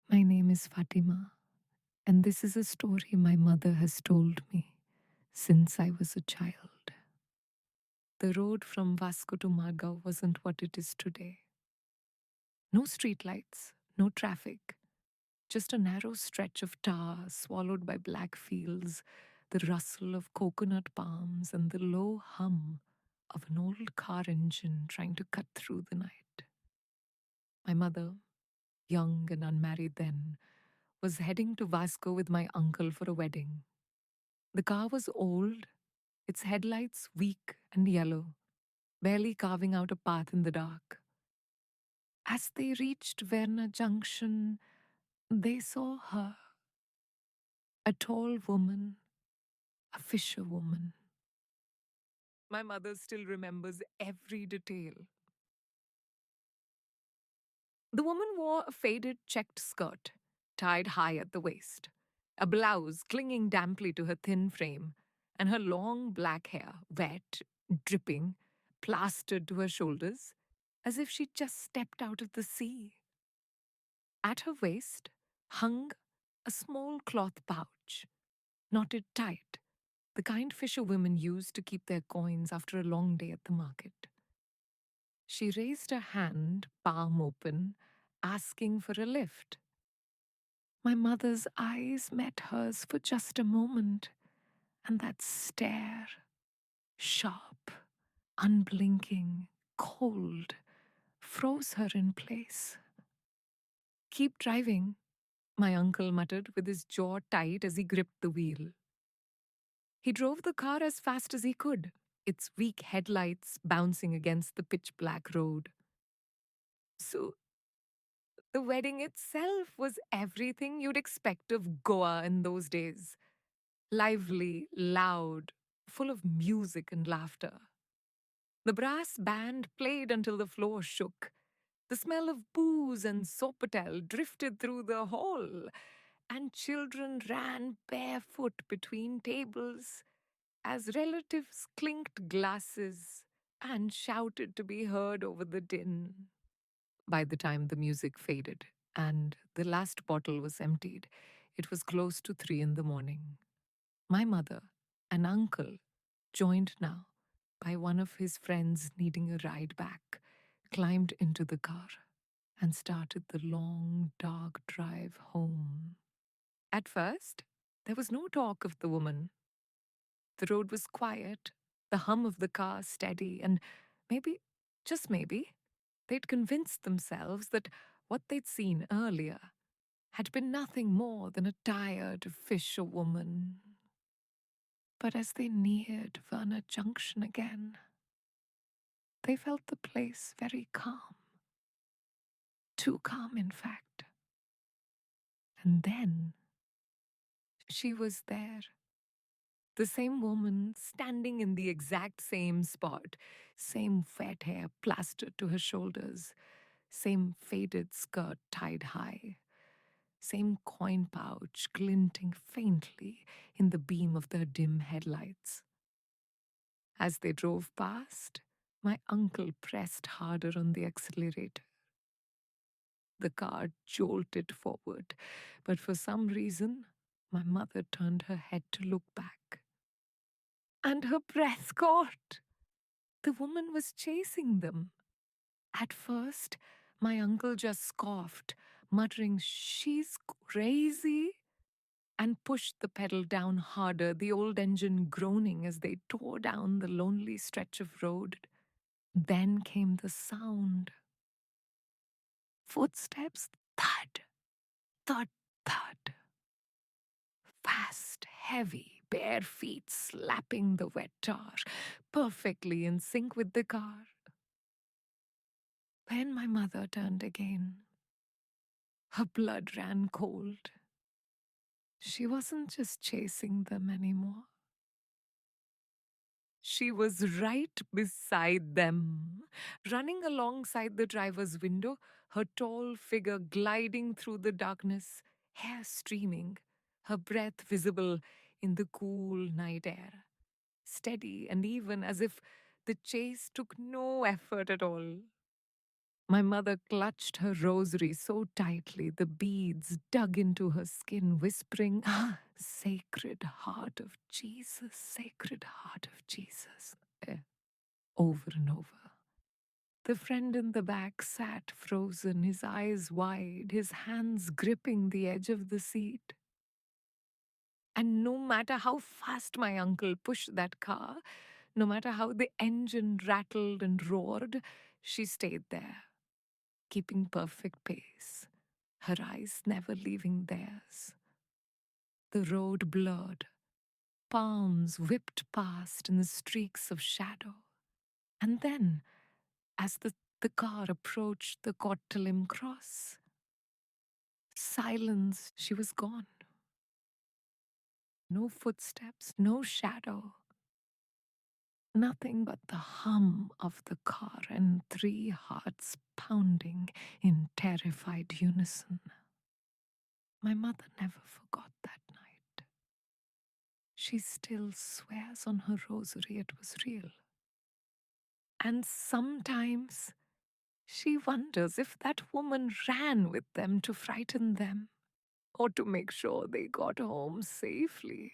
My name is Fatima, and this is a story my mother has told me since I was a child. The road from Vasco to Margao wasn't what it is today. No streetlights, no traffic, just a narrow stretch of tar swallowed by black fields, the rustle of coconut palms, and the low hum of an old car engine trying to cut through the night. My mother, young and unmarried then, was heading to Vasco with my uncle for a wedding. The car was old, its headlights weak and yellow, barely carving out a path in the dark. As they reached Verna Junction, they saw her, a tall woman, a fisherwoman. My mother still remembers every detail. The woman wore a faded checked skirt, tied high at the waist, a blouse clinging damply to her thin frame, and her long black hair, wet, dripping, plastered to her shoulders, as if she'd just stepped out of the sea. At her waist hung a small cloth pouch, knotted tight, the kind fisherwomen use to keep their coins after a long day at the market. She raised her hand, palm open, asking for a lift. My mother's eyes met hers for just a moment, and that stare, sharp, unblinking, cold, froze her in place. Keep driving, my uncle muttered with his jaw tight as he gripped the wheel. He drove the car as fast as he could, its weak headlights bouncing against the pitch black road. So, the wedding itself was everything you'd expect of Goa in those days. Lively, loud, full of music and laughter. The brass band played until the floor shook. The smell of booze and sopotel drifted through the hall, and children ran barefoot between tables as relatives clinked glasses and shouted to be heard over the din. By the time the music faded and the last bottle was emptied, it was close to 3 in the morning. My mother and uncle, joined now by one of his friends needing a ride back, climbed into the car and started the long, dark drive home. At first, there was no talk of the woman. The road was quiet, the hum of the car steady, and maybe, just maybe, they'd convinced themselves that what they'd seen earlier had been nothing more than a tired fisherwoman. But as they neared Verna Junction again, they felt the place very calm. Too calm, in fact. And then she was there. The same woman standing in the exact same spot, same wet hair plastered to her shoulders, same faded skirt tied high, same coin pouch glinting faintly in the beam of their dim headlights. As they drove past, my uncle pressed harder on the accelerator. The car jolted forward, but for some reason, my mother turned her head to look back. And her breath caught. The woman was chasing them. At first, my uncle just scoffed, muttering, "She's crazy," and pushed the pedal down harder, the old engine groaning as they tore down the lonely stretch of road. Then came the sound. Footsteps, thud, thud, thud. Fast, heavy, bare feet slapping the wet tar, perfectly in sync with the car. When my mother turned again, her blood ran cold. She wasn't just chasing them anymore. She was right beside them, running alongside the driver's window, her tall figure gliding through the darkness, hair streaming, her breath visible in the cool night air, steady and even as if the chase took no effort at all. My mother clutched her rosary so tightly the beads dug into her skin, whispering, "Ah, Sacred Heart of Jesus, Sacred Heart of Jesus," over and over. The friend in the back sat frozen, his eyes wide, his hands gripping the edge of the seat. And no matter how fast my uncle pushed that car, no matter how the engine rattled and roared, she stayed there, keeping perfect pace, her eyes never leaving theirs. The road blurred, palms whipped past in the streaks of shadow. And then, as the car approached the Kottalim cross, silence, she was gone. No footsteps, no shadow. Nothing but the hum of the car and 3 hearts pounding in terrified unison. My mother never forgot that night. She still swears on her rosary it was real. And sometimes she wonders if that woman ran with them to frighten them or to make sure they got home safely.